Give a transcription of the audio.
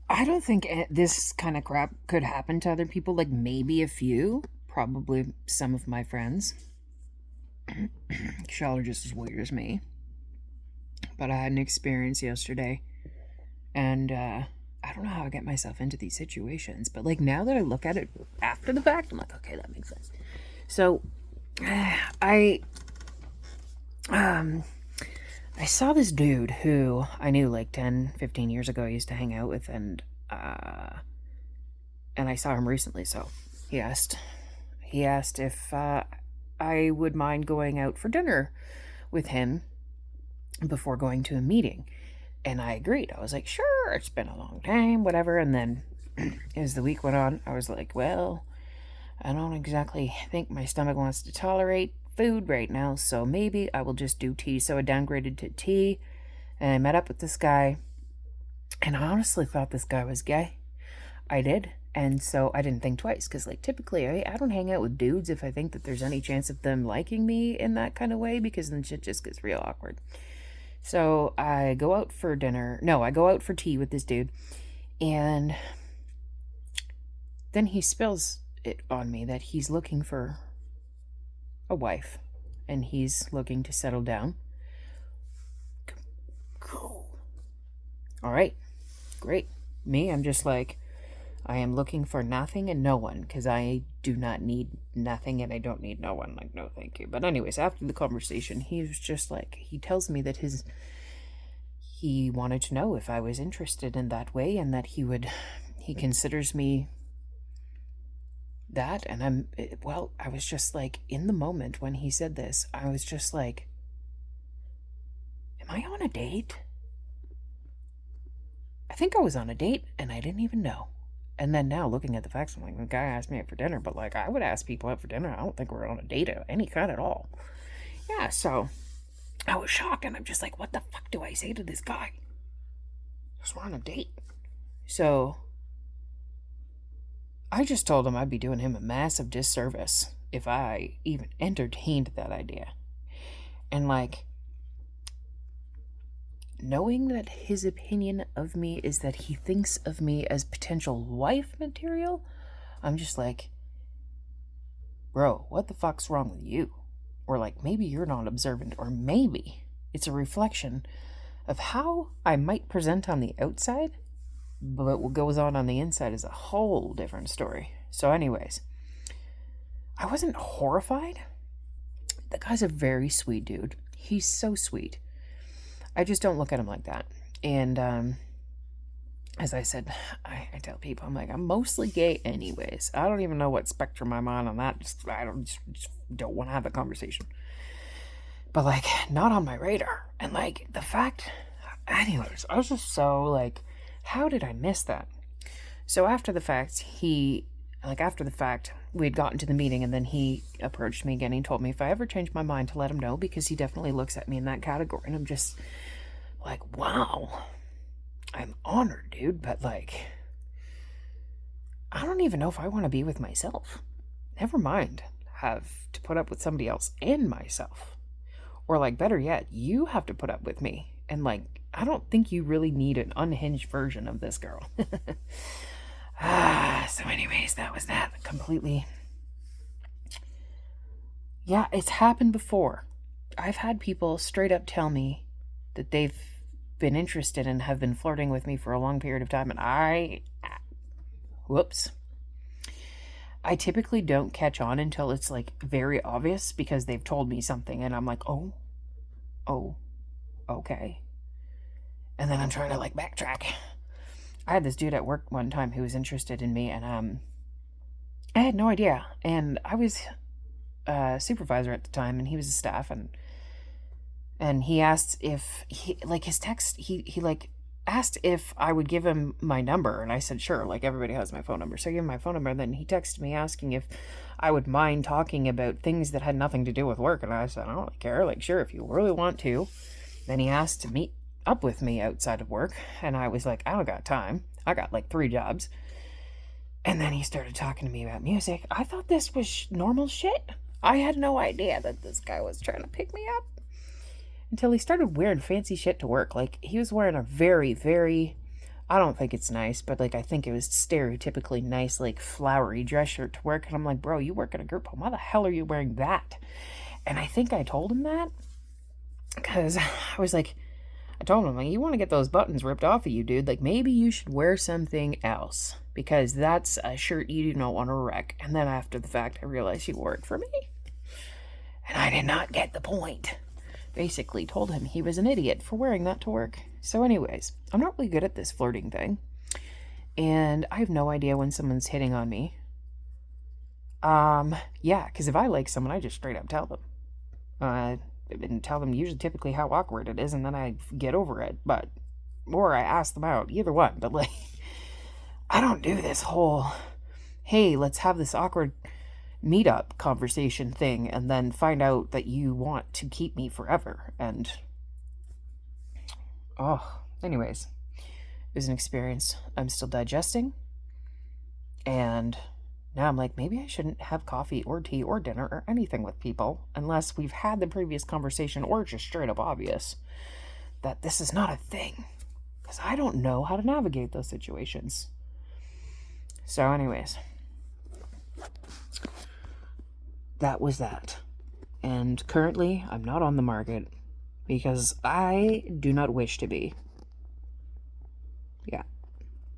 I don't think this kind of crap could happen to other people. Like, maybe a few, probably some of my friends. Y'all are just as weird as me. But I had an experience yesterday, and I don't know how I get myself into these situations. But like now that I look at it after the fact, I'm like, okay, that makes sense. So, I um I saw this dude who I knew like 10, 15 years ago I used to hang out with, and I saw him recently, so he asked he asked if I would mind going out for dinner with him before going to a meeting. And I agreed. I was like, sure, it's been a long time, whatever. And then as the week went on, I was like, well, I don't exactly think my stomach wants to tolerate food right now, so maybe I will just do tea. So I downgraded to tea, and I met up with this guy, and I honestly thought this guy was gay. I did. And so I didn't think twice, because like typically I don't hang out with dudes if I think that there's any chance of them liking me in that kind of way, because then shit just gets real awkward. So I go out for dinner. No, I go out for tea with this dude, and then he spills it on me that he's looking for a wife and he's looking to settle down. All right, great. Me, I'm just like, I am looking for nothing and no one, because I do not need nothing and I don't need no one. Like, no, thank you. But, anyways, after the conversation, he was just like, he tells me that he wanted to know if I was interested in that way, and that he considers me that. And I was just like, in the moment when he said this, I was just like, am I on a date? I think I was on a date and I didn't even know. And then now looking at the facts, I'm like, the guy asked me out for dinner, but like I would ask people out for dinner. I don't think we're on a date of any kind at all. Yeah, so I was shocked, and I'm just like, what the fuck do I say to this guy? Just we're on a date. So I just told him I'd be doing him a massive disservice if I even entertained that idea. And like, knowing that his opinion of me is that he thinks of me as potential wife material, I'm just like, bro, what the fuck's wrong with you? Or like, maybe you're not observant, or maybe it's a reflection of how I might present on the outside, but what goes on the inside is a whole different story. So, anyways, I wasn't horrified. The guy's a very sweet dude. He's so sweet. I just don't look at him like that. And as I said, I tell people, I'm like, I'm mostly gay anyways. I don't even know what spectrum I'm on that. I just don't want to have a conversation. But like, not on my radar. And like, the fact, anyways, I was just so like, how did I miss that? So after the fact, we had gotten to the meeting, and then he approached me again. He told me if I ever change my mind to let him know, because he definitely looks at me in that category. And I'm just like, wow, I'm honored, dude. But like, I don't even know if I want to be with myself. Never mind have to put up with somebody else and myself. Or like, better yet, you have to put up with me. And like, I don't think you really need an unhinged version of this girl. So anyways, that was that. Completely. Yeah, it's happened before. I've had people straight up tell me that they've been interested and have been flirting with me for a long period of time, and whoops. I typically don't catch on until it's like very obvious, because they've told me something and I'm like, oh, okay. And then I'm trying to like backtrack. I had this dude at work one time who was interested in me, and I had no idea. And I was a supervisor at the time, and he was a staff, and he asked if he like his text he like asked if I would give him my number, and I said sure, like everybody has my phone number. So I gave him my phone number, and then he texted me asking if I would mind talking about things that had nothing to do with work, and I said I don't really care, like sure, if you really want to. Then he asked to meet up with me outside of work, and I was like, I don't got time. I got like 3 jobs. And then he started talking to me about music. I thought this was normal shit. I had no idea that this guy was trying to pick me up until he started wearing fancy shit to work. Like, he was wearing a very, very I don't think it's nice, but like I think it was stereotypically nice, like flowery dress shirt to work. And I'm like, bro, you work at a group home. Why the hell are you wearing that? And I think I told him that because I was like, I told him, like, you want to get those buttons ripped off of you, dude. Like, maybe you should wear something else because that's a shirt you do not want to wreck. And then after the fact, I realized he wore it for me. And I did not get the point. Basically told him he was an idiot for wearing that to work. So anyways, I'm not really good at this flirting thing. And I have no idea when someone's hitting on me. Yeah, because if I like someone, I just straight up tell them. And tell them usually typically how awkward it is, and then I get over it. But, or I ask them out, either one. But like, I don't do this whole, hey, let's have this awkward meetup conversation thing and then find out that you want to keep me forever. And anyways, it was an experience I'm still digesting, and now I'm like, maybe I shouldn't have coffee or tea or dinner or anything with people unless we've had the previous conversation or just straight up obvious that this is not a thing, because I don't know how to navigate those situations. So anyways, that was that. And currently, I'm not on the market because I do not wish to be. Yeah.